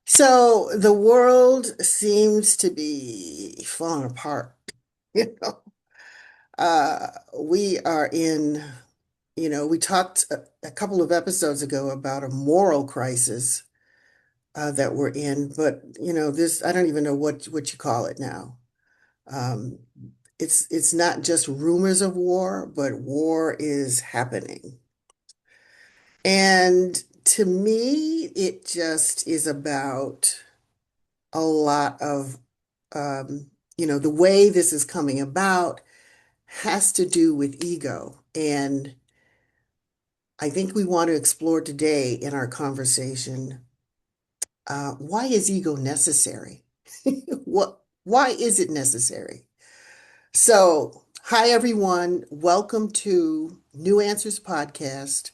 So the world seems to be falling apart. You know, we are in, we talked a couple of episodes ago about a moral crisis that we're in, but this I don't even know what you call it now. Um, it's not just rumors of war, but war is happening. And to me, it just is about a lot of the way this is coming about has to do with ego. And I think we want to explore today in our conversation, why is ego necessary? Why is it necessary? So, hi everyone. Welcome to New Answers Podcast,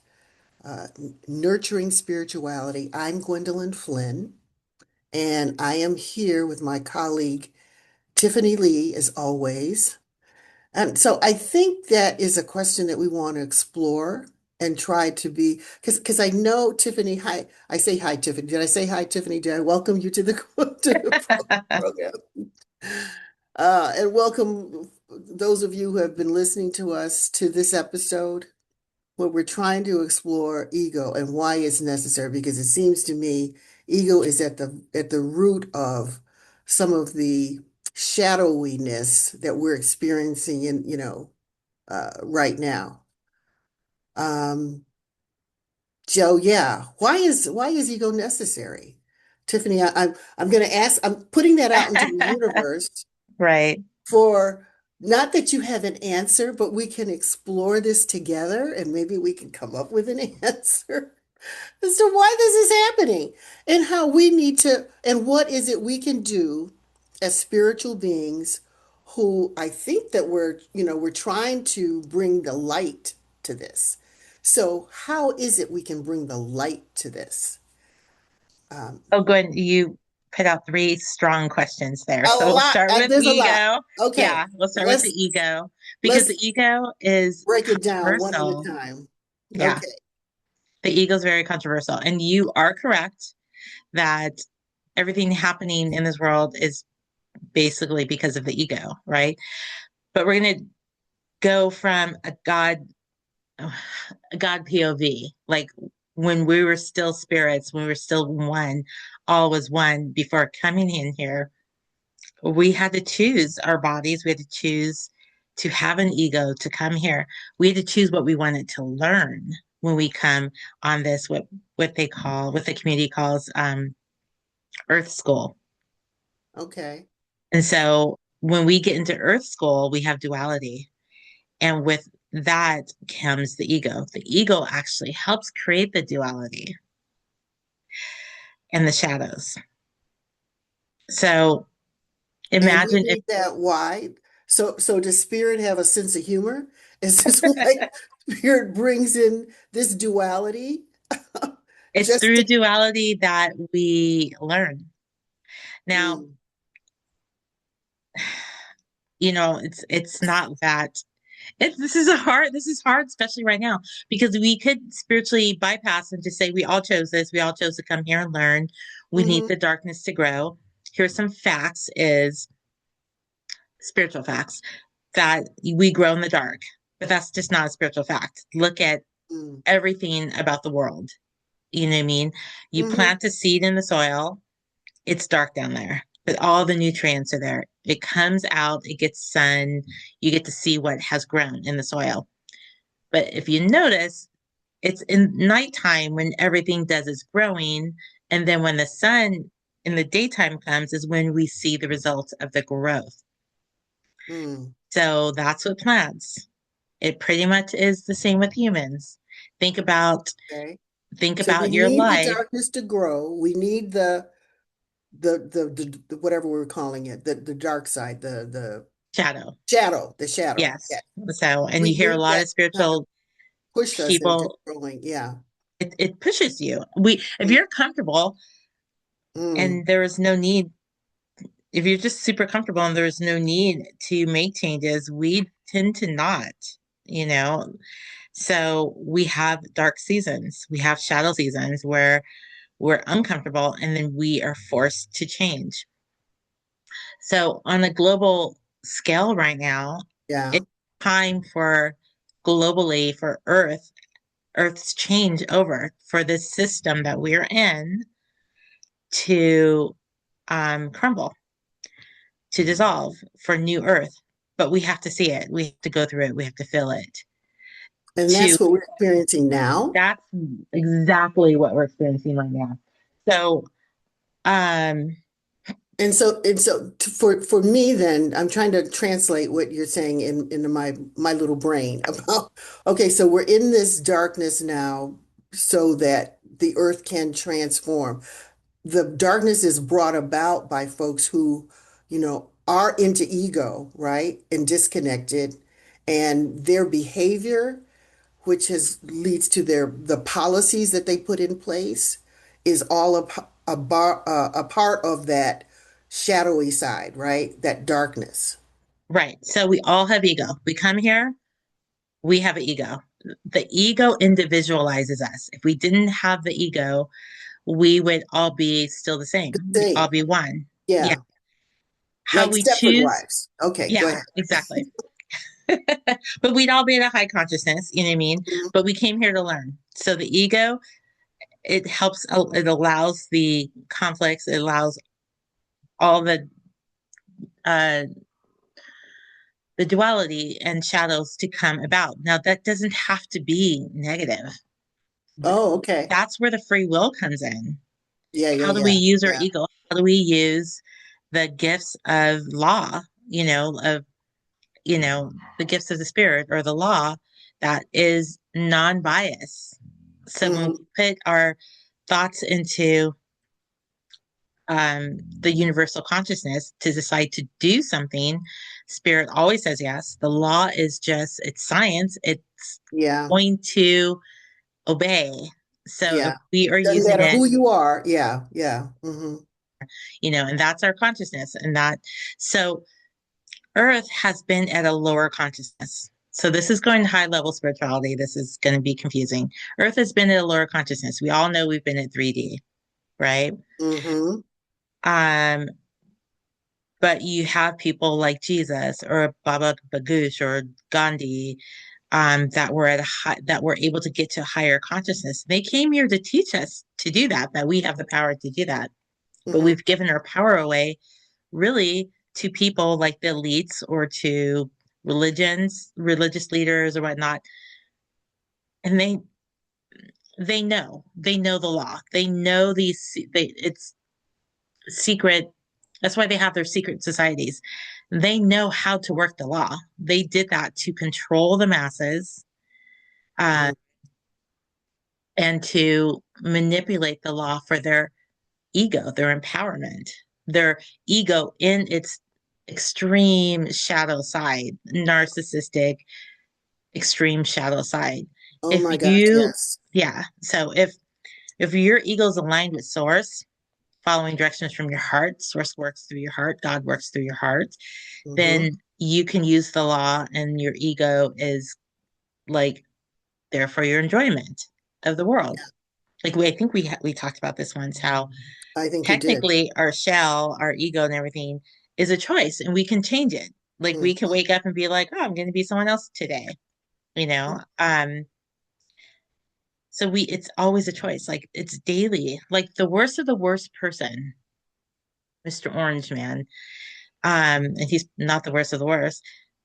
Nurturing Spirituality. I'm Gwendolyn Flynn, and I am here with my colleague Tiffany Lee, as always. And so I think that is a question that we want to explore and try to be, because I know Tiffany, hi, I say hi, Tiffany. Did I say hi, Tiffany? Did I welcome you to the, to the program? And welcome those of you who have been listening to us to this episode where we're trying to explore ego and why it's necessary, because it seems to me ego is at the root of some of the shadowiness that we're experiencing in, right now. Um, Joe, yeah, why is ego necessary? Tiffany, I'm going to ask. I'm putting that out into the universe Right. for not that you have an answer, but we can explore this together and maybe we can come up with an answer as to why this is happening and how we need to, and what is it we can do as spiritual beings who I think that we're trying to bring the light to this. So, how is it we can bring the light to this? Um, Oh, Gwen, you put out three strong questions there. a So we'll lot, start with there's a lot. ego. Okay, Yeah, we'll start with the let's ego because let's the ego is break it down one at a controversial. time. Yeah, Okay. the ego is very controversial. And you are correct that everything happening in this world is basically because of the ego, right? But we're going to go from a God POV, like when we were still spirits, when we were still one, all was one before coming in here. We had to choose our bodies. We had to choose to have an ego to come here. We had to choose what we wanted to learn when we come on this, what the community calls Earth School. Okay. And so when we get into Earth School, we have duality. And with that comes the ego. The ego actually helps create the duality and the shadows. So And we imagine if need that why. So does spirit have a sense of humor? Is this why spirit brings in this duality? it's Just through to, duality that we learn. Now, mm, it's not that this is hard, especially right now, because we could spiritually bypass and just say we all chose this, we all chose to come here and learn. We need hmm the darkness to grow. Here's some facts is spiritual facts that we grow in the dark, but that's just not a spiritual fact. Look at mm, everything about the world. You know what I mean? You hmm plant a seed in the soil, it's dark down there, but all the nutrients are there. It comes out, it gets sun, you get to see what has grown in the soil. But if you notice, it's in nighttime when everything does is growing. And then when the sun in the daytime comes is when we see the results of the growth. mm. So that's what plants. It pretty much is the same with humans. Think about Okay. think So we about your need the life darkness to grow. We need the whatever we're calling it, the dark side, the shadow. shadow, the shadow. Yeah. Yes. So, and We you hear a need lot that of to kind of spiritual push us into people, growing. Yeah. it pushes you. If Mm, you're comfortable mm, and there is no need, if you're just super comfortable and there's no need to make changes, we tend to not, you know. So we have dark seasons, we have shadow seasons where we're uncomfortable, and then we are forced to change. So on a global scale right now, Yeah. it's time for globally for Earth's change over for this system that we're in to crumble, to dissolve for new Earth. But we have to see it. We have to go through it. We have to feel it. And To that's what we're experiencing now. That's exactly what we're experiencing right now. So, um, For me then, I'm trying to translate what you're saying into my little brain about, okay, so we're in this darkness now so that the earth can transform. The darkness is brought about by folks who, are into ego, right? And disconnected, and their behavior, which has leads to the policies that they put in place, is all a part of that shadowy side, right? That darkness. right. So we all have ego. We come here, we have an ego. The ego individualizes us. If we didn't have the ego, we would all be still the The same. We'd all same. be one. Yeah. Yeah. How Like we Stepford choose, wives. Okay, go yeah, ahead. exactly. But we'd all be at a high consciousness, you know what I mean? Mhm. But we came here to learn. So the ego, it helps, it allows the conflicts, it allows all uh, the duality and shadows to come about. Now, that doesn't have to be negative. Oh, okay. That's where the free will comes in. Yeah, yeah, How do we yeah. use our Yeah. ego? How do we use the gifts of law, the gifts of the spirit or the law that is non-bias? So when Hmm. we put our thoughts into the universal consciousness to decide to do something, spirit always says yes. The law is just, it's science. It's Yeah. going to obey. So if Yeah. we are Doesn't using matter it, who you are. Yeah. Yeah. and that's our consciousness. So Earth has been at a lower consciousness. So this is going to high level spirituality. This is going to be confusing. Earth has been at a lower consciousness. We all know we've been at 3D, right? Hmm. Um, but you have people like Jesus or Baba Bagush or Gandhi that were able to get to higher consciousness. They came here to teach us to do that, that we have the power to do that. But Hmm. we've given our power away really to people like the elites or to religious leaders or whatnot. And they know the law. They know it's secret. That's why they have their secret societies. They know how to work the law. They did that to control the masses, uh, Hmm. and to manipulate the law for their ego, their empowerment, their ego in its extreme shadow side, narcissistic, extreme shadow side. Oh If my gosh, you, yes. yeah, so if your ego is aligned with source, following directions from your heart, source works through your heart, God works through your heart, Hmm. then you can use the law and your ego is like there for your enjoyment of the world. Like I think we talked about this once, how I think we did. technically our shell, our ego and everything is a choice and we can change it. Like we can Hmm. wake up and be like, oh, I'm going to be someone else today, you know? So it's always a choice. Like it's daily. Like the worst of the worst person, Mr. Orange Man, and he's not the worst of the worst.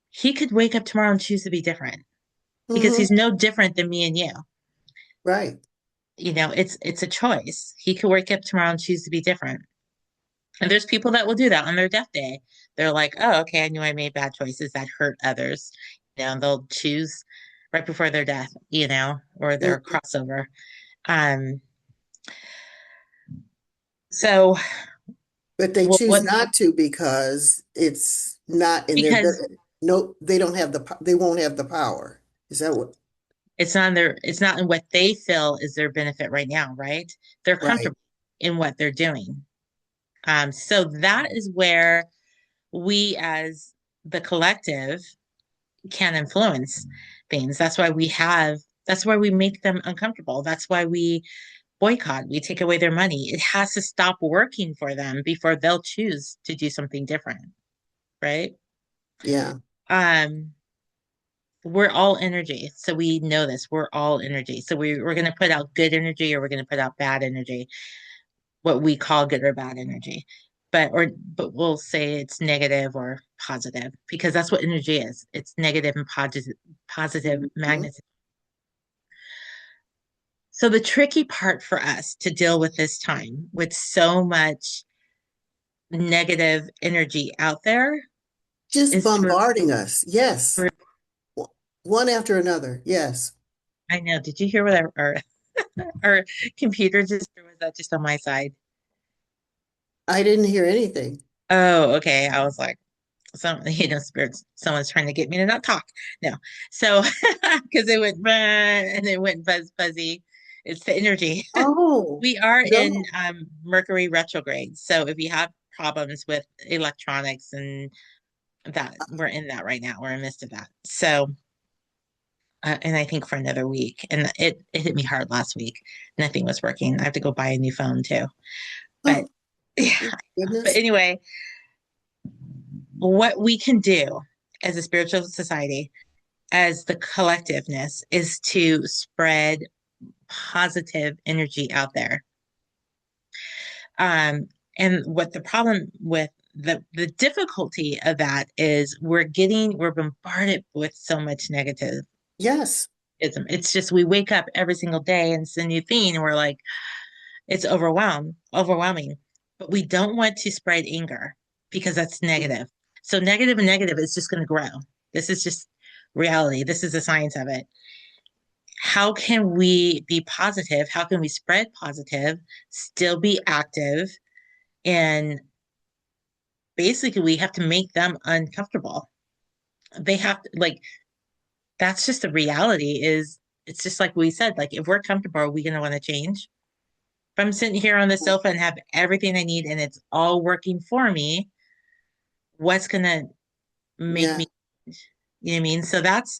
He could wake up tomorrow and choose to be different because Hmm. he's no different than me and you. Right. It's a choice. He could wake up tomorrow and choose to be different. And there's people that will do that on their death day. They're like, oh, okay, I knew I made bad choices that hurt others. And they'll choose right before their death, or their Hmm. crossover. Um, so But they choose what not to because it's not in their because no, they don't have they won't have the power. Is that what? it's not in what they feel is their benefit right now, right? They're Right. comfortable in what they're doing. So that is where we as the collective can influence things. That's why we make them uncomfortable. That's why we boycott, we take away their money. It has to stop working for them before they'll choose to do something different, right? Yeah. Um, we're all energy. So we know this. We're all energy. So we're going to put out good energy or we're going to put out bad energy, what we call good or bad energy. But we'll say it's negative or positive because that's what energy is. It's negative and positive Mhm. magnetism. So the tricky part for us to deal with this time with so much negative energy out there Just is to bombarding us. Yes. re- W- One after another. Yes. I know. Did you hear what our computer just or was that just on my side? I didn't hear anything. Oh, okay. I was like, spirits, someone's trying to get me to not talk. No. So because it went and it went fuzzy. It's the energy. Oh, We are in no. Mercury retrograde. So if you have problems with electronics and that, we're in that right now. We're in the midst of that. So and I think for another week. And it hit me hard last week. Nothing was working. I have to go buy a new phone too. But Oh, yeah. But goodness. anyway, what we can do as a spiritual society, as the collectiveness, is to spread positive energy out there. Um, and what the problem with the difficulty of that is we're bombarded with so much negativism. Yes. It's just we wake up every single day and it's a new thing, and we're like, it's overwhelming. But we don't want to spread anger because that's negative. So negative and negative is just going to grow. This is just reality. This is the science of it. How can we be positive? How can we spread positive, still be active? And basically, we have to make them uncomfortable. They have to, like, that's just the reality is it's just like we said, like, if we're comfortable, are we going to want to change? If I'm sitting here on the sofa and have everything I need and it's all working for me, what's gonna make Yeah. me, you know what I mean? So that's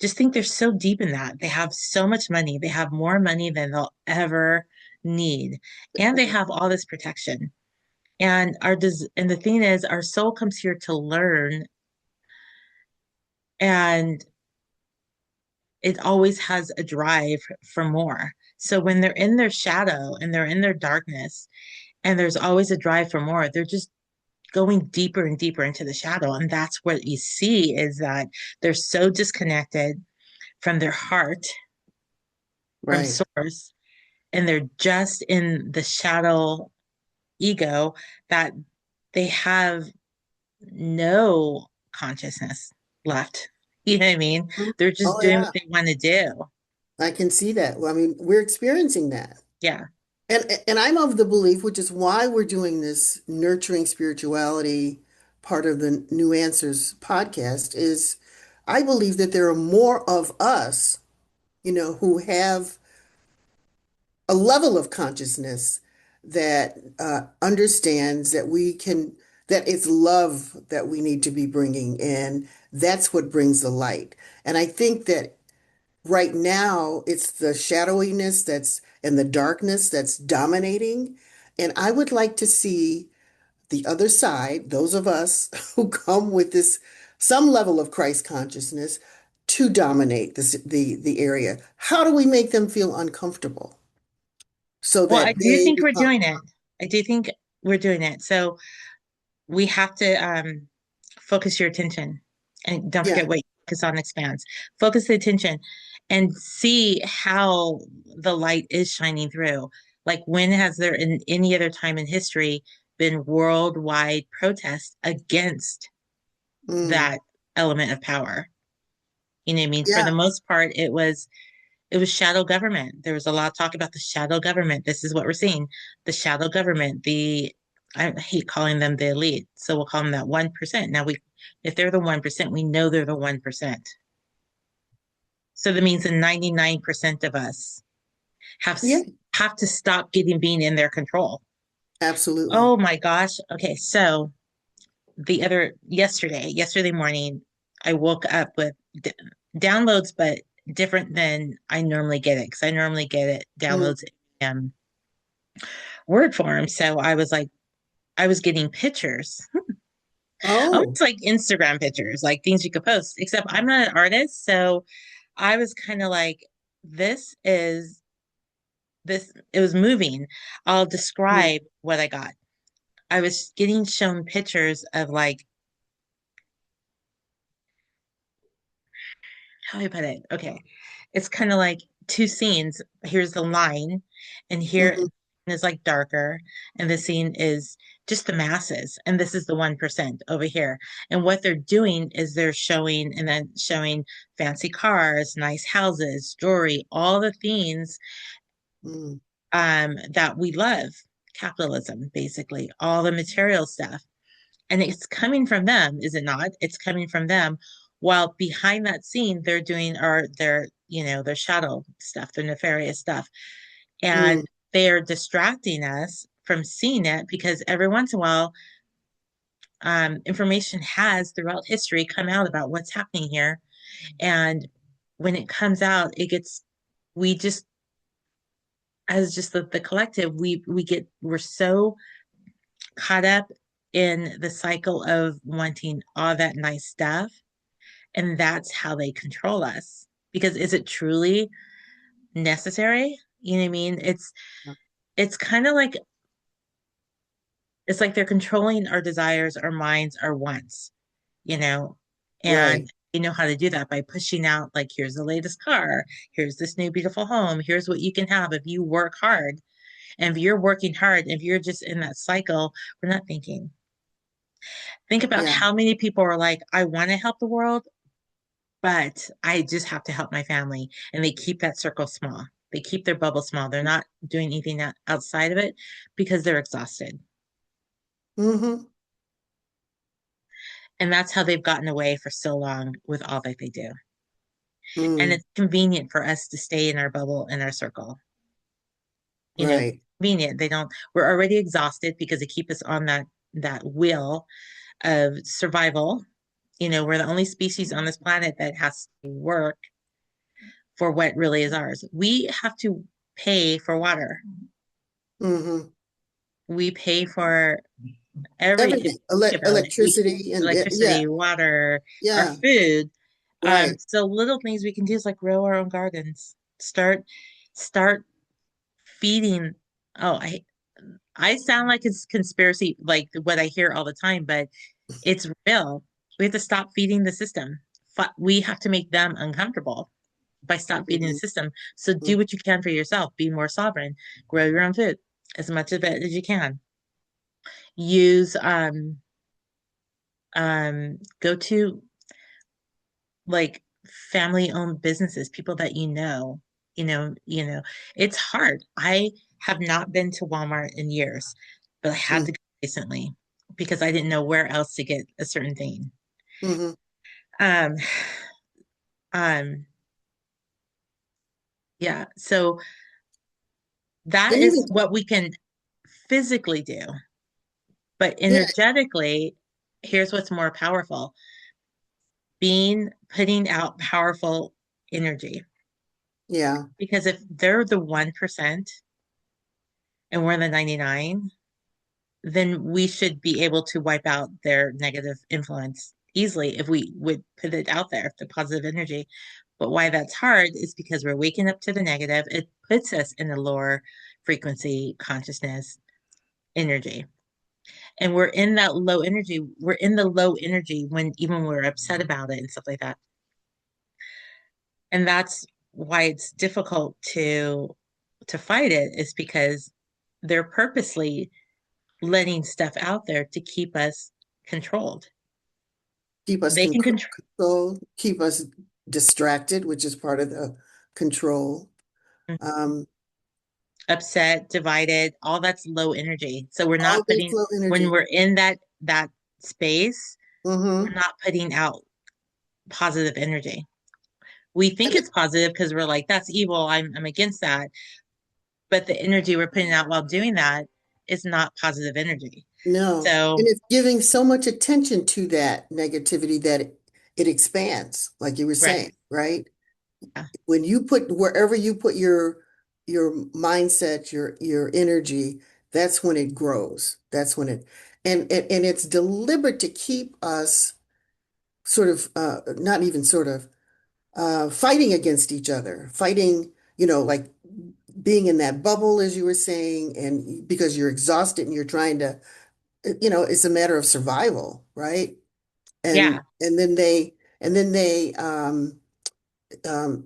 just think they're so deep in that. They have so much money. They have more money than they'll ever need. And they have all this protection. And the thing is, our soul comes here to learn, and it always has a drive for more. So when they're in their shadow and they're in their darkness, and there's always a drive for more, they're just going deeper and deeper into the shadow. And that's what you see is that they're so disconnected from their heart, from Right. source, and they're just in the shadow ego that they have no consciousness left. You know what I mean? Mhm. They're just Oh, doing what yeah. they want to do. I can see that. Well, I mean, we're experiencing that. Yeah. And I'm of the belief, which is why we're doing this nurturing spirituality part of the New Answers podcast, is I believe that there are more of us, who have a level of consciousness that understands that it's love that we need to be bringing, and that's what brings the light. And I think that right now it's the shadowiness and the darkness that's dominating. And I would like to see the other side, those of us who come with some level of Christ consciousness, to dominate the area. How do we make them feel uncomfortable so Well, I that do they think we're become, doing it. I do think we're doing it. So we have to focus your attention and don't yeah, forget what you focus on expands. Focus the attention and see how the light is shining through. Like when has there in any other time in history been worldwide protests against mm, that element of power? You know what I mean? For the yeah, most part, it was shadow government. There was a lot of talk about the shadow government. This is what we're seeing. The shadow government, I hate calling them the elite. So we'll call them that 1%. Now if they're the 1%, we know they're the 1%. So that means the 99% of us have yeah, have to stop being in their control. absolutely. Oh my gosh. Okay. So yesterday morning, I woke up with downloads, but different than I normally get it because I normally get it Mm, downloads um, word form. So I was like, I was getting pictures, Oh. almost like Instagram pictures, like things you could post, except I'm not an artist. So I was kind of like, this is this, it was moving. I'll Mm, describe what I got. I was getting shown pictures of like, how do I put it? Okay. It's kind of like two scenes. Here's the line, and here mhm, is like darker, and the scene is just the masses, and this is the 1% over here. And what they're doing is they're showing and then showing fancy cars, nice houses, jewelry, all the things mm, that we love. Capitalism, basically, all the material stuff. And it's coming from them, is it not? It's coming from them. While behind that scene, they're doing their, their shadow stuff, their nefarious stuff. mm, And they're distracting us from seeing it because every once in a while, information has throughout history come out about what's happening here. And when it comes out, we just, as just the collective, we're so caught up in the cycle of wanting all that nice stuff. And that's how they control us. Because is it truly necessary? You know what I mean? It's kind of like it's like they're controlling our desires, our minds, our wants, you know, and right. they know how to do that by pushing out like here's the latest car, here's this new beautiful home, here's what you can have if you work hard. And if you're working hard, if you're just in that cycle, we're not thinking. Think about Yeah. how many people are like, I want to help the world, but I just have to help my family. And they keep that circle small. They keep their bubble small. They're not doing anything outside of it because they're exhausted. Hmm. And that's how they've gotten away for so long with all that they do. And Mm, it's convenient for us to stay in our bubble, in our circle. right. Convenient. We're already exhausted because they keep us on that wheel of survival. We're the only species on this planet that has to work for what really is ours. We have to pay for water. Hmm. We pay for if Everything. you think about it, Electricity and yeah, electricity, water, our yeah, food. right. So little things we can do is like grow our own gardens. Start feeding. Oh, I sound like it's conspiracy, like what I hear all the time, but it's real. We have to stop feeding the system. We have to make them uncomfortable by stop feeding the Hmm. system. So do what you can for yourself. Be more sovereign. Grow your own food as much of it as you can. Use go to like family owned businesses, people that it's hard. I have not been to Walmart in years, but I had to go recently because I didn't know where else to get a certain thing. Hmm. Um, um, yeah, so that And is even, what we can physically do. But yeah, energetically, here's what's more powerful putting out powerful energy. yeah, Because if they're the 1% and we're the 99, then we should be able to wipe out their negative influence easily if we would put it out there, the positive energy. But why that's hard is because we're waking up to the negative. It puts us in the lower frequency consciousness energy. And we're in that low energy. We're in the low energy when even we're upset about it and stuff like that. And that's why it's difficult to fight it is because they're purposely letting stuff out there to keep us controlled. keep us They can control control, keep us distracted, which is part of the control. Um, upset, divided, all that's low energy. So we're all not this putting low when energy. we're in that space, we're Hmm. not putting out positive energy. We think And it's positive because we're like, that's evil. I'm against that. But the energy we're putting out while doing that is not positive energy. no, and So it's giving so much attention to that negativity that it expands, like you were right. saying, right? Yeah. When you put wherever you put your mindset, your energy, that's when it grows. That's when it and it's deliberate to keep us sort of not even sort of fighting against each other, fighting, like being in that bubble, as you were saying, and because you're exhausted and you're trying to, it's a matter of survival, right? Yeah, And then they um, uh,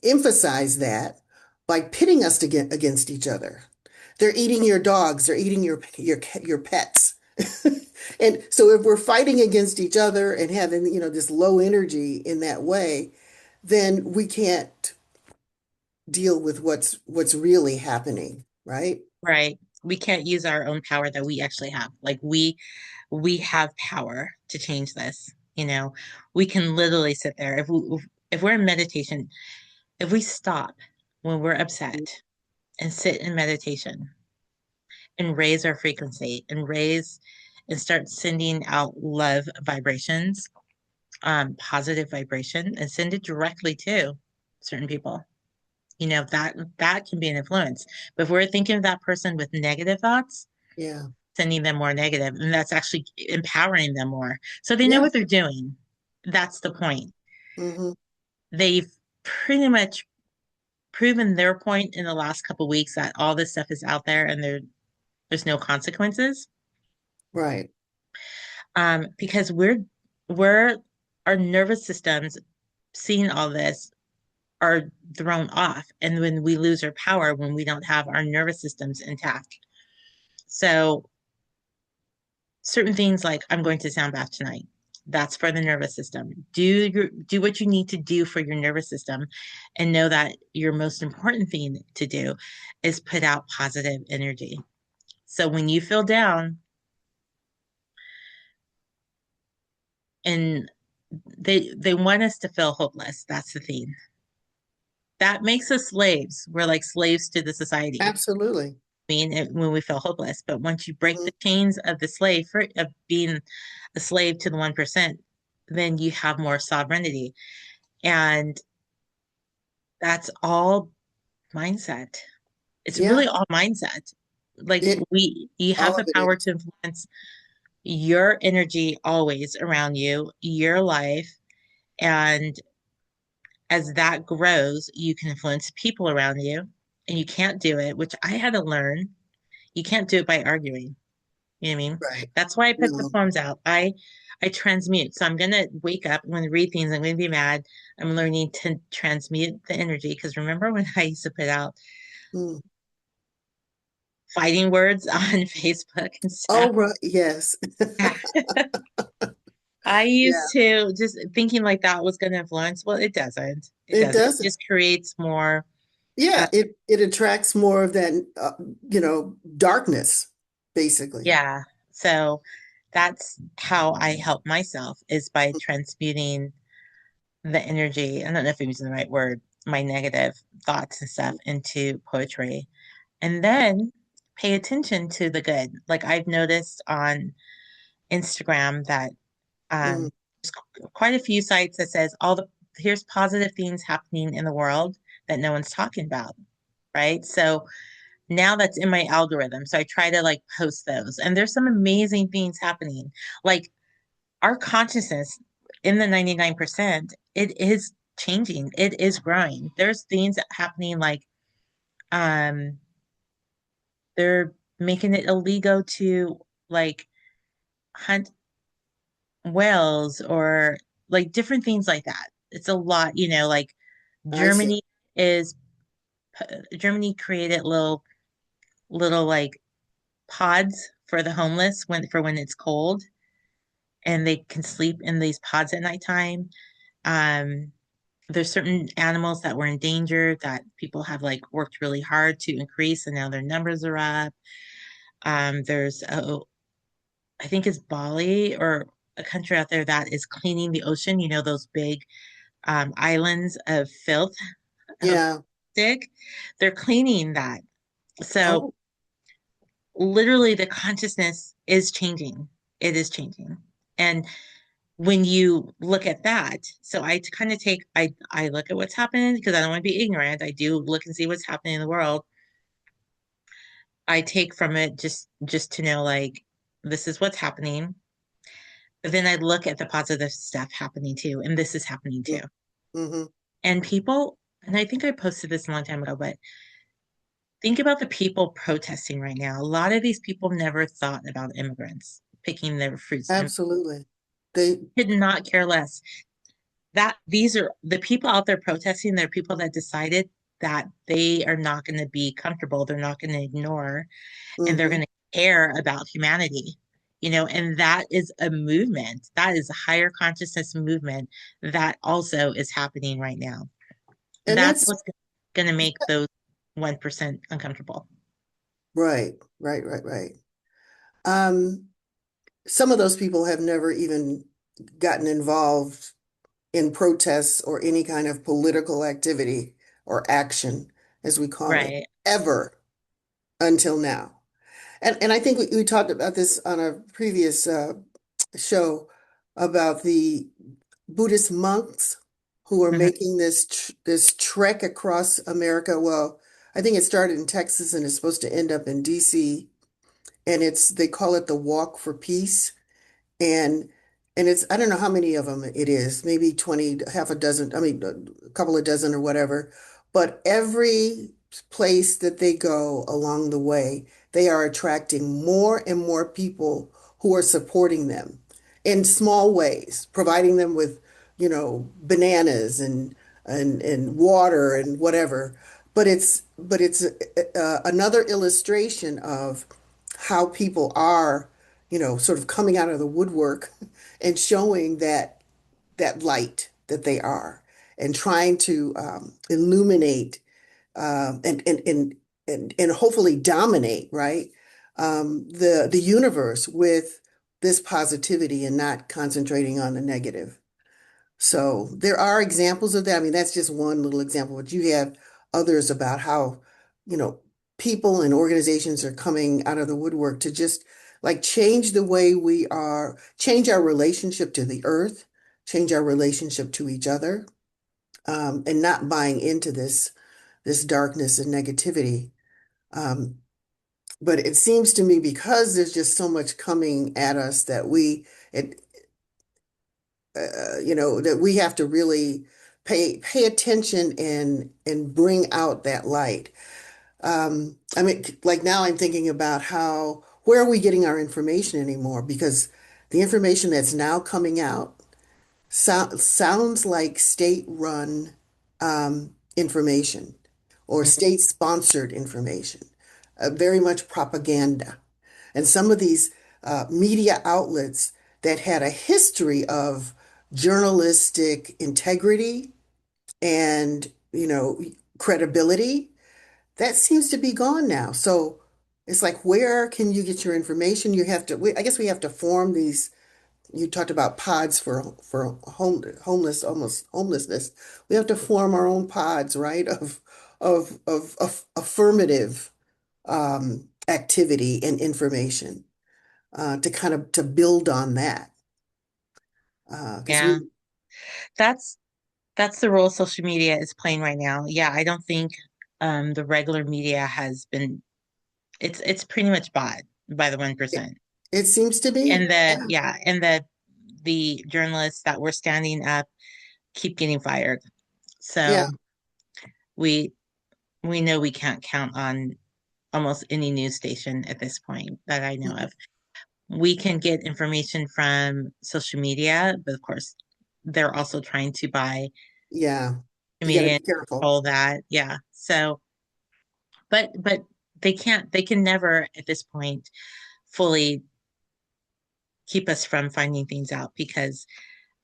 emphasize that by pitting us against each other. They're eating your dogs, they're eating your pets. And so if we're fighting against each other and having, this low energy in that way, then we can't deal with what's really happening, right? right. We can't use our own power that we actually have. Like we have power to change this. We can literally sit there if we're in meditation, if we stop when we're upset and sit in meditation and raise our frequency and raise and start sending out love vibrations, positive vibration, and send it directly to certain people. That can be an influence. But if we're thinking of that person with negative thoughts, Yeah. sending them more negative, and that's actually empowering them more. So they know Yeah. what they're doing. That's the point. Hmm. They've pretty much proven their point in the last couple of weeks that all this stuff is out there and there's no consequences. Right. Because we're our nervous systems seeing all this are thrown off. And when we lose our power, when we don't have our nervous systems intact. So certain things like I'm going to sound bath tonight. That's for the nervous system. Do what you need to do for your nervous system and know that your most important thing to do is put out positive energy. So when you feel down and they want us to feel hopeless, that's the thing. That makes us slaves. We're like slaves to the society. Absolutely. When we feel hopeless. But once you break Hmm. the chains of of being a slave to the 1%, then you have more sovereignty. And that's all mindset. It's Yeah. really all mindset. Like It you have all of the it power is. to influence your energy always around you, your life. And as that grows, you can influence people around you. And you can't do it, which I had to learn. You can't do it by arguing. You know what I mean? Right. That's why I put the No. poems out. I transmute. So I'm gonna wake up, I'm gonna read things, I'm gonna be mad. I'm learning to transmute the energy. Because remember when I used to put out Mm. fighting words on Facebook and stuff? Oh, right. Yes. I Yeah. used to just thinking like that was gonna influence. Well, it doesn't. It It doesn't. It doesn't. just creates more. Uh, Yeah. It attracts more of that, darkness, basically. yeah. So that's how I help myself is by transmuting the energy. I don't know if I'm using the right word, my negative thoughts and stuff into poetry. And then pay attention to the good. Like I've noticed on Instagram that Mm. there's quite a few sites that says here's positive things happening in the world that no one's talking about. Right. So now that's in my algorithm. So I try to like post those. And there's some amazing things happening. Like our consciousness in the 99%, it is changing. It is growing. There's things happening like um they're making it illegal to like hunt whales or like different things like that. It's a lot, like I see. Germany is Germany created little like pods for the homeless when it's cold and they can sleep in these pods at nighttime. Um there's certain animals that were endangered that people have like worked really hard to increase and now their numbers are up. There's I think it's Bali or a country out there that is cleaning the ocean, those big islands of filth of Yeah. plastic. They're cleaning that. So Oh, literally the consciousness is changing. It is changing. And when you look at that, so I kind of take I look at what's happening because I don't want to be ignorant. I do look and see what's happening in the world. I take from it just to know like this is what's happening. But then I look at the positive stuff happening too, and this is happening too. Mm-hmm. And people, and I think I posted this a long time ago, but think about the people protesting right now. A lot of these people never thought about immigrants picking their fruits and Absolutely. They, did not care less. That these are the people out there protesting, they're people that decided that they are not going to be comfortable, they're not going to ignore, and they're mm-hmm. going to care about humanity. And that is a movement. That is a higher consciousness movement that also is happening right now. And That's that's what's going to make those 1% uncomfortable. right, right, right, right. Um, some of those people have never even gotten involved in protests or any kind of political activity or action, as we call it, Right. ever until now. And I think we talked about this on a previous show about the Buddhist monks who are Mhm. making this trek across America. Well, I think it started in Texas and is supposed to end up in DC. And they call it the Walk for Peace. And it's I don't know how many of them it is, maybe 20, half a dozen, I mean a couple of dozen or whatever. But every place that they go along the way, they are attracting more and more people who are supporting them in small ways, providing them with, bananas and water and whatever. But it's another illustration of how people are, sort of coming out of the woodwork and showing that light that they are and trying to illuminate and hopefully dominate, right? The universe with this positivity and not concentrating on the negative. So there are examples of that. I mean, that's just one little example, but you have others about how, you know, people and organizations are coming out of the woodwork to just like change the way we are, change our relationship to the earth, change our relationship to each other, and not buying into this darkness and negativity. Um, but it seems to me because there's just so much coming at us that it, that we have to really pay attention and bring out that light. I mean, like now I'm thinking about how where are we getting our information anymore? Because the information that's now coming out sounds like state-run information or Mhm. state-sponsored information, very much propaganda. And some of these media outlets that had a history of journalistic integrity and, credibility, that seems to be gone now. So it's like, where can you get your information? I guess we have to form these. You talked about pods for homeless, homelessness. We have to form our own pods, right? Of affirmative activity and information to kind of to build on that because Yeah. we That's that's the role social media is playing right now. Yeah, I don't think the regular media has been it's pretty much bought by the it, 1%. it seems to And be. the Yeah, yeah, and the journalists that were standing up keep getting fired. yeah, So we we know we can't count on almost any news station at this point that I know of. We can get information from social media, but of course, they're also trying to buy yeah. You got to media be and careful. control that. Yeah. So, but they can never at this point fully keep us from finding things out because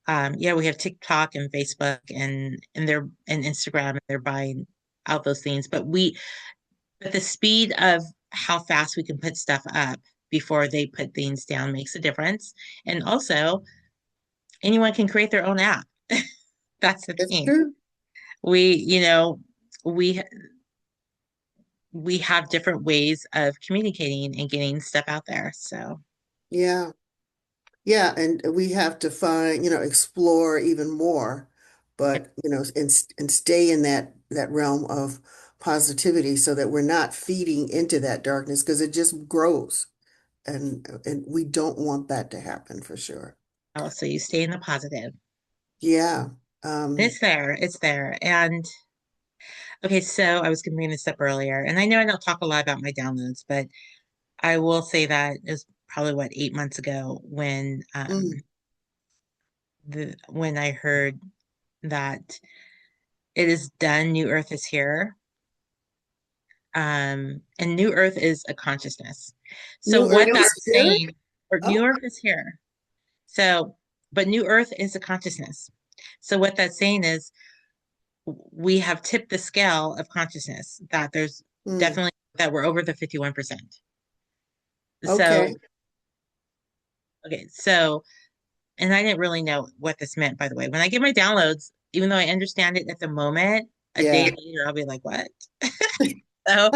yeah, we have TikTok and Facebook and Instagram and they're buying out those things, but the speed of how fast we can put stuff up before they put things down makes a difference. And also, anyone can create their own app. That's the It's thing. true. We, we we have different ways of communicating and getting stuff out there. So, Yeah, Yeah, and we have to find, explore even more, but, and stay in that realm of positivity so that we're not feeding into that darkness because it just grows. And we don't want that to happen for sure. Oh, so you stay in the positive. Yeah. Um, It's there. And okay, so I was going to bring this up earlier, and I know I don't talk a lot about my downloads, but I will say that it was probably what 8 months ago when mm, when I heard that it is done, New Earth is here. And New Earth is a consciousness. So New Earth what is that's here. saying, or New Oh, Earth is here. So, but New Earth is a consciousness. So what that's saying is we have tipped the scale of consciousness that there's mm, definitely that we're over the 51%. So, okay. okay, so, and I didn't really know what this meant, by the way. When I get my downloads, even though I understand it at the moment, a day Yeah. later, I'll be like, what? So,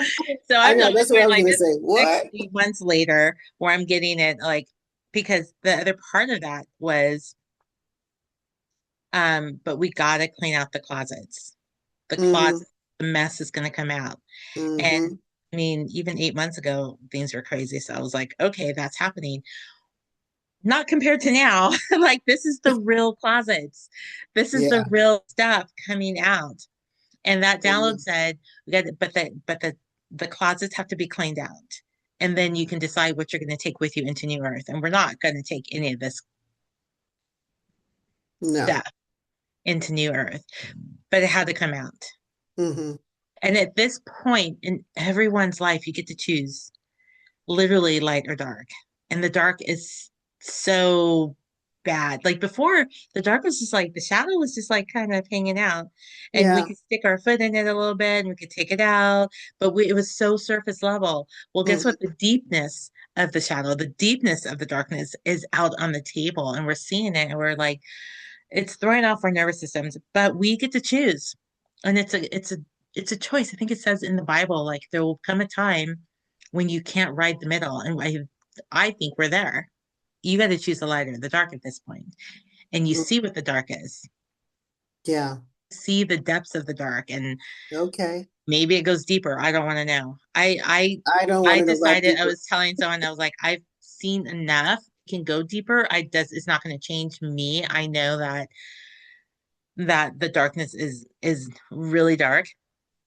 so I I'm know. not That's what I was like gonna this say. What? actually months later where I'm getting it like because the other part of that was but we gotta clean out the closets. The Mm-hmm. closet, the mess is gonna come out. And Mm-hmm. I mean, even 8 months ago, things were crazy. So I was like, okay, that's happening. Not compared to now. Like this is the real closets. This is the Yeah. real stuff coming out. And that download Mhm. said, we got, but the closets have to be cleaned out. And then you can decide what you're going to take with you into New Earth. And we're not going to take any of this No. stuff into New Earth, but it had to come out. Mm-hmm. And at this point in everyone's life, you get to choose literally light or dark. And the dark is so bad. Like before, the dark was just like the shadow was just like kind of hanging out, and we Yeah. could stick our foot in it a little bit and we could take it out, but it was so surface level. Well, guess what? Mm-hmm. The deepness of the shadow, the deepness of the darkness is out on the table, and we're seeing it, and we're like, it's throwing off our nervous systems, but we get to choose, and it's a choice. I think it says in the Bible, like there will come a time when you can't ride the middle, and I think we're there. You got to choose the light or the dark at this point, and you Mm. see what the dark is, Yeah. see the depths of the dark, and Okay. maybe it goes deeper. I don't want to know. I don't want I to go back decided I deeper. was telling someone I was like, I've seen enough. Can go deeper. I does It's not going to change me. I know that the darkness is really dark,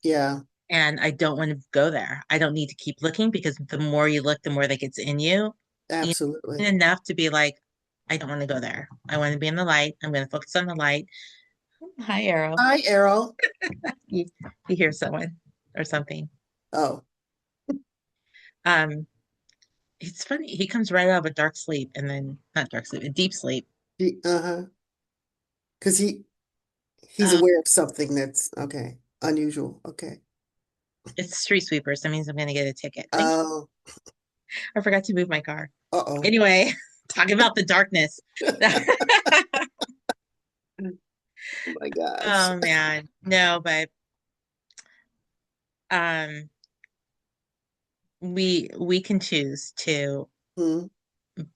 Yeah. and I don't want to go there. I don't need to keep looking because the more you look, the more that gets in you. You know, Absolutely. enough to be like, I don't want to go there. I want to be in the light. I'm going to focus on the light. Hi, Arrow. Hi, Errol. You, you hear someone or something. Oh, Um, it's funny. He comes right out of a dark sleep and then not dark sleep, a deep sleep. uh-huh. Because he's Uh, aware of something that's okay, unusual. Okay. it's street sweepers. That means I'm going to get a ticket. Thank you. Oh, I forgot to move my car. uh-oh. Anyway, talking about the darkness. Oh my gosh. Oh man, no, but um, we can choose to Hmm.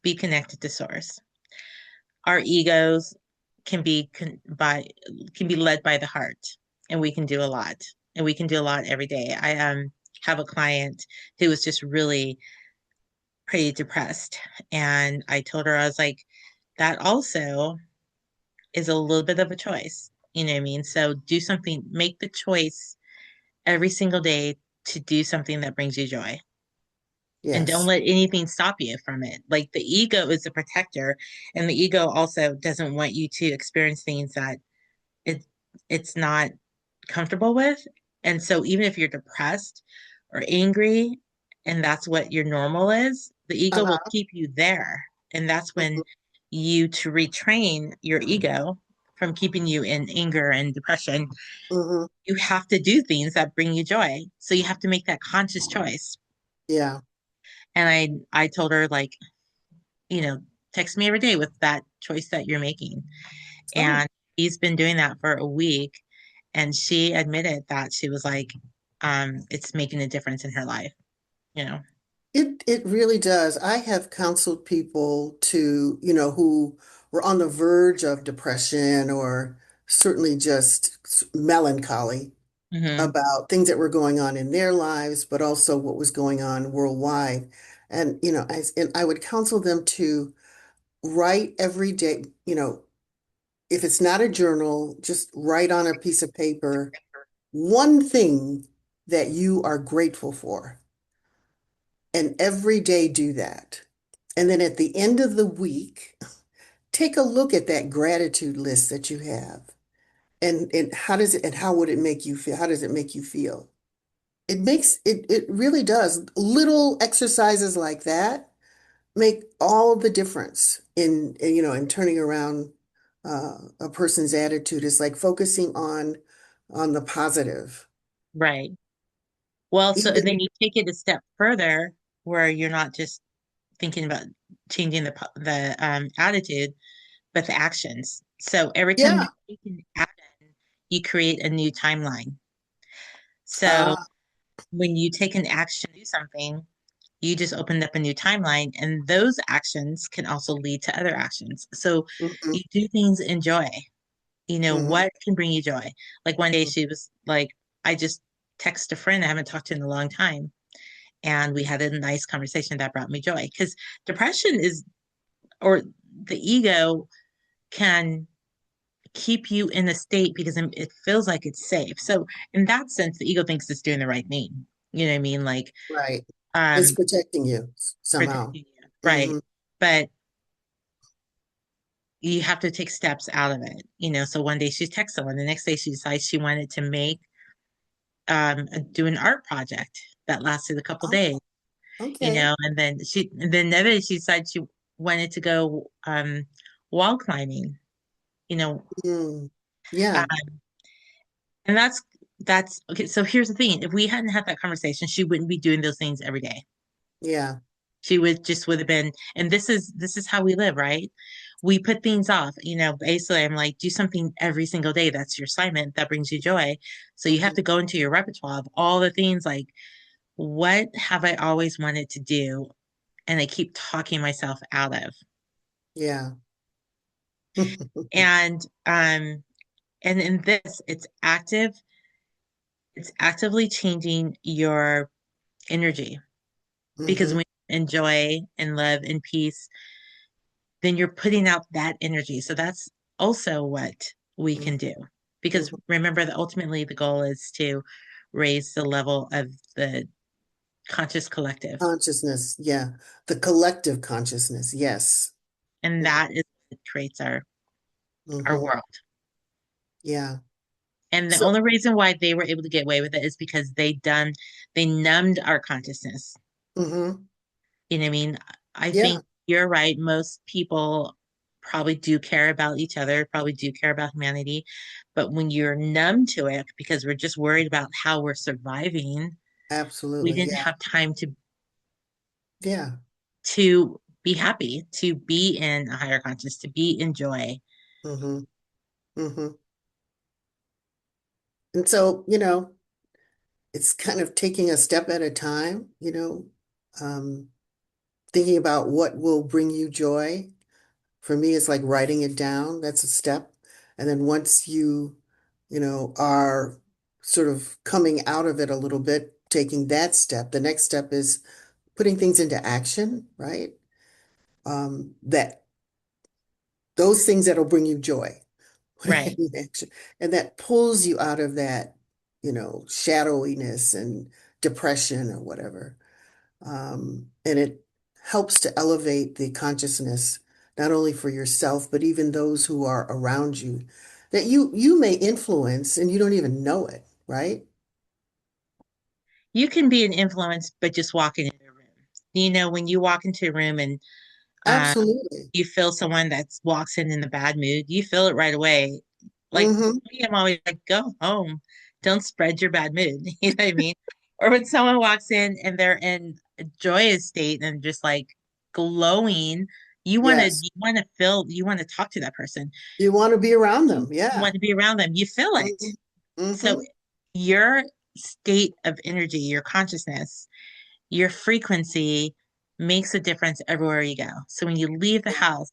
be connected to source. Our egos can be led by the heart, and we can do a lot, and we can do a lot every day. I have a client who was just really pretty depressed, and I told her I was like, that also is a little bit of a choice. You know what I mean? So do something, make the choice every single day to do something that brings you joy. And don't Yes. let anything stop you from it. Like the ego is a protector, and the ego also doesn't want you to experience things that it it's not comfortable with. And so even if you're depressed or angry, and that's what your normal is, the ego will Uh-huh. keep you there. And that's when Hmm. you to retrain your ego from keeping you in anger and depression, Hmm. you have to do things that bring you joy. So you have to make that conscious choice. Yeah. And I told her like, text me every day with that choice that you're making. Oh, And he's been doing that for a week. And she admitted that she was like, it's making a difference in her life, you know. It really does. I have counseled people to, who were on the verge of depression or certainly just melancholy Hmm. about things that were going on in their lives, but also what was going on worldwide. And, and I would counsel them to write every day, if it's not a journal, just write on a piece of paper one thing that you are grateful for. And every day do that. And then at the end of the week, take a look at that gratitude list that you have. And how would it make you feel? How does it make you feel? It really does. Little exercises like that make all the difference in turning around a person's attitude. Is like focusing on the positive. Right. Well, so and Even then you take it a step further where you're not just thinking about changing the attitude, but the actions. So every time you yeah. take an action, you create a new timeline. So Ah, when you take an action to do something, you just opened up a new timeline, and those actions can also lead to other actions. So mhm, you do things in joy. You know, mhm, what can bring you joy? Like one day she was like, I just texted a friend I haven't talked to in a long time. And we had a nice conversation that brought me joy. Because depression is, or the ego can keep you in a state because it feels like it's safe. So in that sense, the ego thinks it's doing the right thing. You know what I mean? Like, right. It's um, protecting you somehow. protecting you. Right. Hmm. But you have to take steps out of it. You know, so one day she texts someone, the next day she decides she wanted to do an art project that lasted a couple Oh, days, you okay. know, and then another day she decided she wanted to go wall climbing, you know. Mm. Yeah, And that's okay. So here's the thing. If we hadn't had that conversation, she wouldn't be doing those things every day. yeah. She would have been, and this is how we live, right? We put things off, you know. Basically, I'm like, do something every single day. That's your assignment. That brings you joy. So you have Hmm. to go into your repertoire of all the things like, what have I always wanted to do? And I keep talking myself out of. Yeah. And in this, it's actively changing your energy because Hmm. when you enjoy and love and peace, then you're putting out that energy. So that's also what we can do. Because Hmm. remember that ultimately the goal is to raise the level of the conscious collective. Consciousness. Yeah. The collective consciousness. Yes. And that is what creates our Hmm. world. Yeah. And the So, only reason why they were able to get away with it is because they numbed our consciousness. hmm. You know what I mean? I Yeah, think you're right. Most people probably do care about each other, probably do care about humanity. But when you're numb to it because we're just worried about how we're surviving, we absolutely. didn't Yeah. have time Yeah. to be happy, to be in a higher conscious, to be in joy. Hmm. Hmm. And so, it's kind of taking a step at a time, um, thinking about what will bring you joy. For me, it's like writing it down. That's a step. And then once are sort of coming out of it a little bit, taking that step, the next step is putting things into action, right? That those things that'll bring you joy, Right. in action. And that pulls you out of that, shadowiness and depression or whatever. And it helps to elevate the consciousness, not only for yourself, but even those who are around you that you may influence and you don't even know it, right? You can be an influence, but just walking in a room. You know, when you walk into a room and um, Absolutely. you feel someone that walks in a bad mood, you feel it right away. Like Hmm. me, I'm always like, go home. Don't spread your bad mood. You know what I mean? Or when someone walks in and they're in a joyous state and just like glowing, Yes. you want to talk to that person. You want to be around them. You Yeah. want to be around them. You feel it. Hmm. So Hmm. your state of energy, your consciousness your frequency makes a difference everywhere you go. So when you leave the house,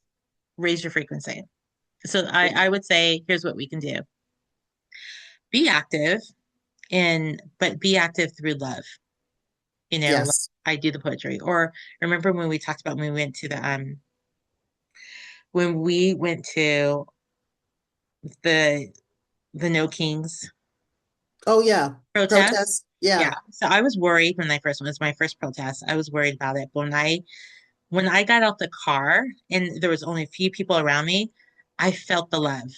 raise your frequency. So I would say, here's what we can do. Be active but be active through love. Like Yes. I do the poetry. Or remember when we talked about when we went to the No Kings Oh, yeah. protest? Protests. Yeah. Yeah. So I was worried when I first went. It was my first protest. I was worried about it. But when I got out the car and there was only a few people around me, I felt the love.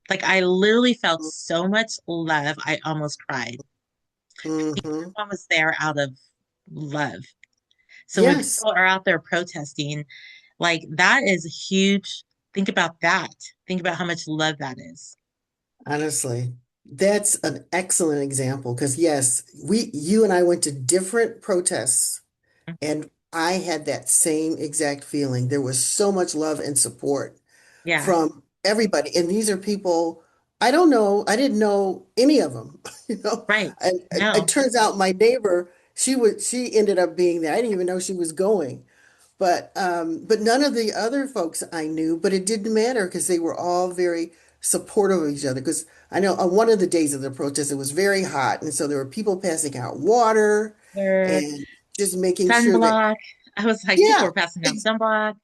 Like I literally felt so much love. I almost cried. Mm-hmm. Everyone was there out of love. So when Yes. people are out there protesting, like that is huge. Think about that. Think about how much love that is. Honestly, that's an excellent example because yes, you and I went to different protests and I had that same exact feeling. There was so much love and support Yeah, from everybody. And these are people I don't know, I didn't know any of them, you know. right. And it No, turns out my neighbor, she ended up being there. I didn't even know she was going. But none of the other folks I knew, but it didn't matter because they were all very supportive of each other. Because I know on one of the days of the protest, it was very hot, and so there were people passing out water their and just making sure that, sunblock. I was like, people yeah, were passing out ex- sunblock,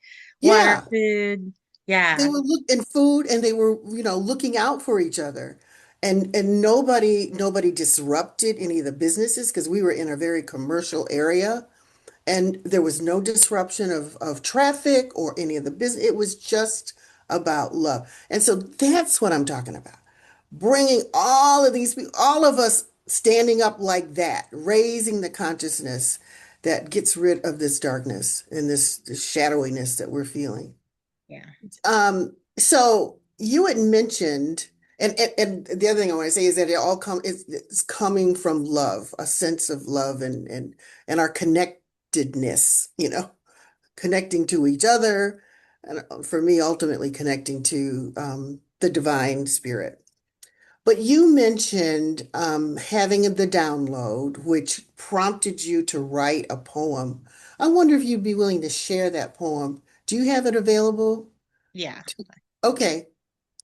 water, yeah, food. they Yeah, were looking food and they were, looking out for each other. And nobody disrupted any of the businesses because we were in a very commercial area. And there was no disruption of traffic or any of the business. It was just about love. And so that's what I'm talking about. Bringing all of these people, all of us standing up like that, raising the consciousness that gets rid of this darkness and this shadowiness that we're feeling. yeah, So you had mentioned, and the other thing I want to say is that it's coming from love, a sense of love and our connectedness, connecting to each other, and for me, ultimately connecting to the divine spirit. But you mentioned having the download, which prompted you to write a poem. I wonder if you'd be willing to share that poem. Do you have it available? yeah. Okay.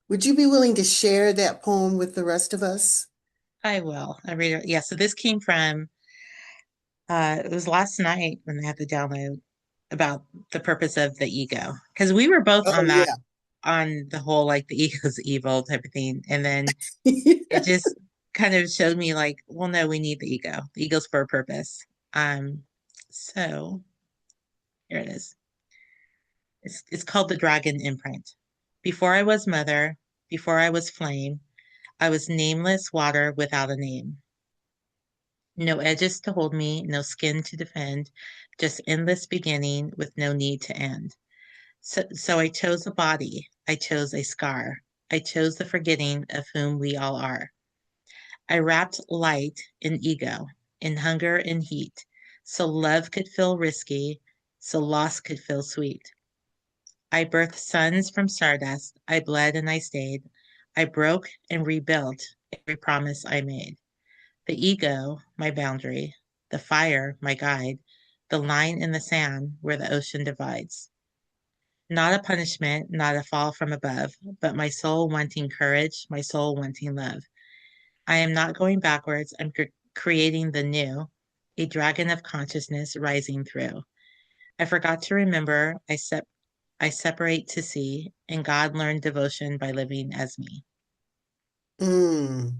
Would you be willing to share that poem with the rest of us? I will. I read it. Yeah. So this came from it was last night when I had the download about the purpose of the ego. Because we were both Oh, on that yeah. on the whole like the ego's evil type of thing. And then it just kind of showed me like, well, no, we need the ego. The ego's for a purpose. So here it is. It's called the dragon imprint. Before I was mother, before I was flame, I was nameless water without a name. No edges to hold me, no skin to defend, just endless beginning with no need to end. So I chose a body, I chose a scar, I chose the forgetting of whom we all are. I wrapped light in ego, in hunger and heat, so love could feel risky, so loss could feel sweet. I birthed suns from stardust, I bled and I stayed. I broke and rebuilt every promise I made. The ego, my boundary, the fire, my guide, the line in the sand where the ocean divides. Not a punishment, not a fall from above, but my soul wanting courage, my soul wanting love. I am not going backwards, I'm creating the new, a dragon of consciousness rising through. I forgot to remember, I separate to see, and God learned devotion by living as me. Mm,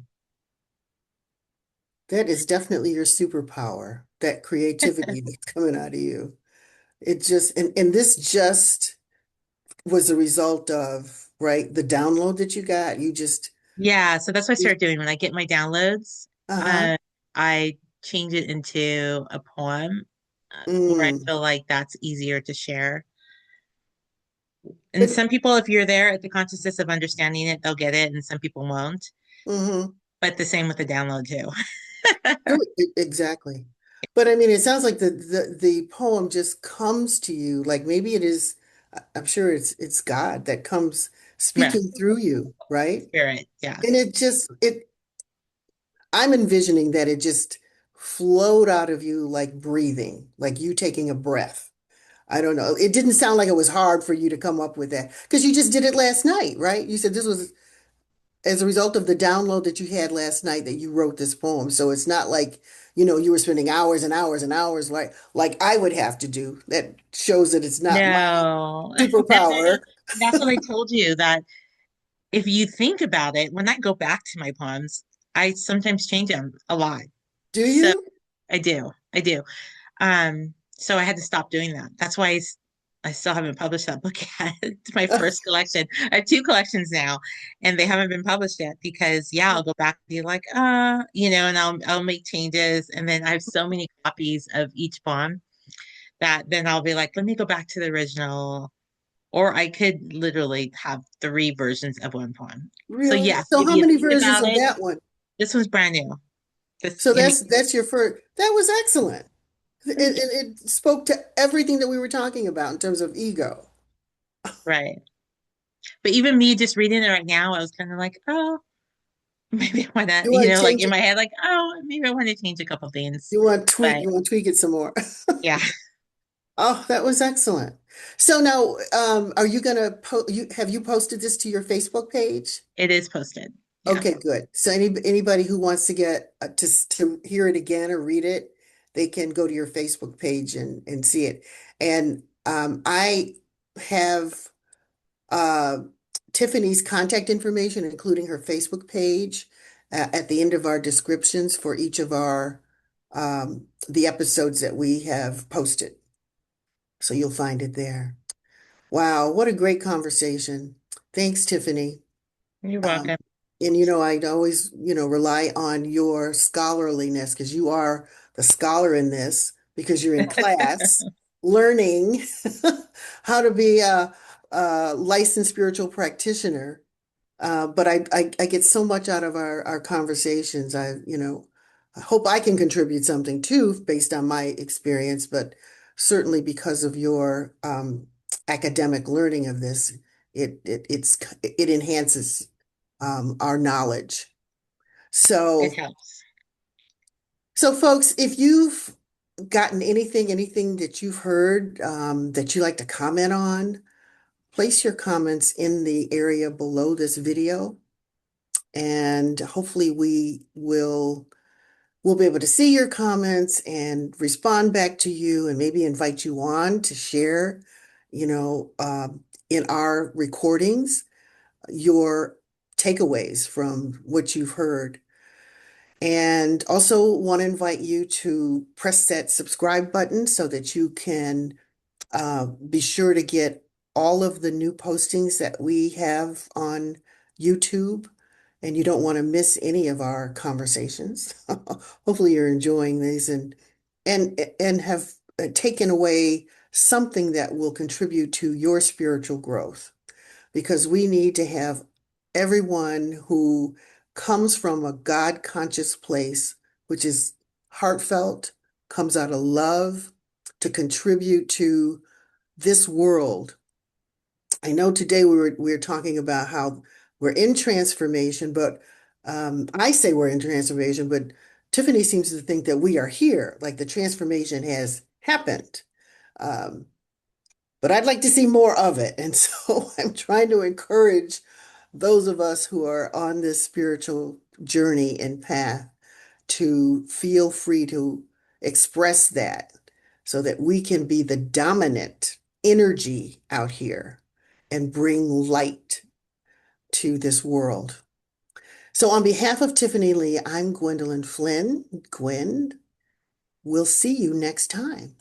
that is definitely your superpower, that creativity that's coming out of you. It just, and this just was a result of, right, the download that you got. You just, Yeah, so that's what I started doing when I get my downloads. uh-huh. Uh, I change it into a poem where I Mm. feel like that's easier to share. And But, some people, if you're there at the consciousness of understanding it, they'll get it, and some people won't. mm-hmm. But the same with the download too. Exactly. But I mean, it sounds like the poem just comes to you. Like maybe it is, I'm sure it's God that comes Yeah, speaking through you, right? spirit. Yeah, And I'm envisioning that it just flowed out of you like breathing, like you taking a breath. I don't know. It didn't sound like it was hard for you to come up with that because you just did it last night, right? You said this was as a result of the download that you had last night that you wrote this poem. So it's not like, you were spending hours and hours and hours like I would have to do. That shows that it's not my No, superpower. that's what I told you that if you think about it, when I go back to my poems, I sometimes change them a lot. Do So you? I do. I do. So I had to stop doing that. That's why I still haven't published that book yet. It's my first collection. I have two collections now, and they haven't been published yet because yeah, I'll go back and be like, and I'll make changes, and then I have so many copies of each poem that then I'll be like, let me go back to the original, or I could literally have three versions of one poem. So Really? yes, So if how you many think versions about of it, that one? this one's brand new. This, So I mean, that's your first. That was excellent. thank you. It spoke to everything that we were talking about in terms of ego. Right. But even me just reading it right now, I was kind of like, oh, maybe I want to, You want to like change in it. my head, like, oh, maybe I want to change a couple things. You want to tweak. But You want to tweak it some more. yeah, Oh, that was excellent. So now, are you gonna have you posted this to your Facebook page? it is posted. Yeah. Okay, good. So anybody who wants to get to hear it again or read it, they can go to your Facebook page and see it. And I have uh, Tiffany's contact information, including her Facebook page, at the end of our descriptions for each of our the episodes that we have posted. So you'll find it there. Wow, what a great conversation. Thanks, Tiffany. You're Um, welcome. and I'd always, rely on your scholarliness because you are the scholar in this because you're in class learning how to be a licensed spiritual practitioner. But I get so much out of our conversations. I hope I can contribute something too, based on my experience, but certainly because of your academic learning of this, it enhances our knowledge. It So, helps. so folks, if you've gotten anything that you've heard that you like to comment on, place your comments in the area below this video. And hopefully we'll be able to see your comments and respond back to you and maybe invite you on to share, you know, in our recordings, your takeaways from what you've heard. And also want to invite you to press that subscribe button so that you can be sure to get all of the new postings that we have on YouTube, and you don't want to miss any of our conversations. Hopefully, you're enjoying these and have taken away something that will contribute to your spiritual growth, because we need to have everyone who comes from a God conscious place, which is heartfelt, comes out of love, to contribute to this world. I know today we were talking about how we're in transformation, but I say we're in transformation, but Tiffany seems to think that we are here, like the transformation has happened. Um, but I'd like to see more of it. And so I'm trying to encourage those of us who are on this spiritual journey and path to feel free to express that so that we can be the dominant energy out here and bring light to this world. So, on behalf of Tiffany Lee, I'm Gwendolyn Flynn. Gwen, we'll see you next time.